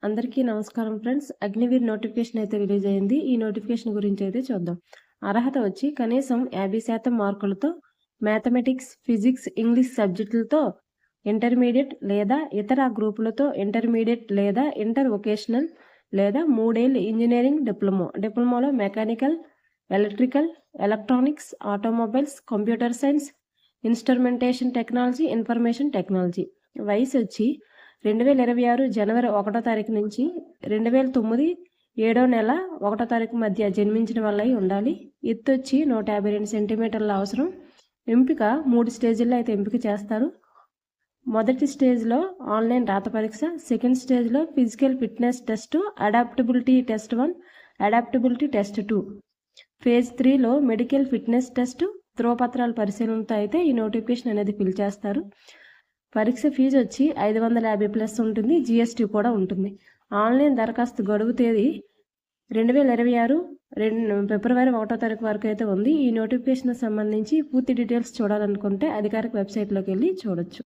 అందరికీ నమస్కారం friends. Agniveer notification అయితే రిలీజ్ అయింది. ఈ నోటిఫికేషన్ గురించి అయితే చూద్దాం. అర్హత వచ్చి కనీసం 50% మార్కులతో మ్యాథమెటిక్స్, ఫిజిక్స్, ఇంగ్లీష్ సబ్జెక్టులతో ఇంటర్మీడియట్ లేదా ఇతర గ్రూపులతో ఇంటర్మీడియట్ లేదా ఇంటర్ వొకేషనల్ లేదా 3 ఏళ్ళు ఇంజనీరింగ్ డిప్లొమాలో mechanical, electrical, electronics, automobiles, computer science, instrumentation technology, information technology. వయసు వచ్చి 2026 జనవరి 1వ తారీఖు నుంచి 2009 7వ నెల 1వ తారీఖు మధ్య జన్మించిన వాళ్ళై ఉండాలి. ఎత్తు వచ్చి 152 సెంటీమీటర్ల అవసరం. ఎంపిక 3 స్టేజ్ల్లో అయితే ఎంపిక చేస్తారు. మొదటి స్టేజ్లో ఆన్లైన్ రాత పరీక్ష, సెకండ్ స్టేజ్లో physical fitness test, adaptability test 1, adaptability test 2, phase 3లో మెడికల్ ఫిట్నెస్ టెస్ట్, ధ్రువపత్రాల పరిశీలనతో అయితే ఈ నోటిఫికేషన్ అనేది ఫిల్ చేస్తారు. పరీక్ష ఫీజు వచ్చి 550+ ఉంటుంది. GST కూడా ఉంటుంది. ఆన్లైన్ దరఖాస్తు గడువు తేదీ 2026 ఫిబ్రవరి 1వ తారీఖు వరకు అయితే ఉంది. ఈ నోటిఫికేషన్ సంబంధించి పూర్తి డీటెయిల్స్ చూడాలనుకుంటే అధికారిక వెబ్సైట్లోకి వెళ్ళి చూడొచ్చు.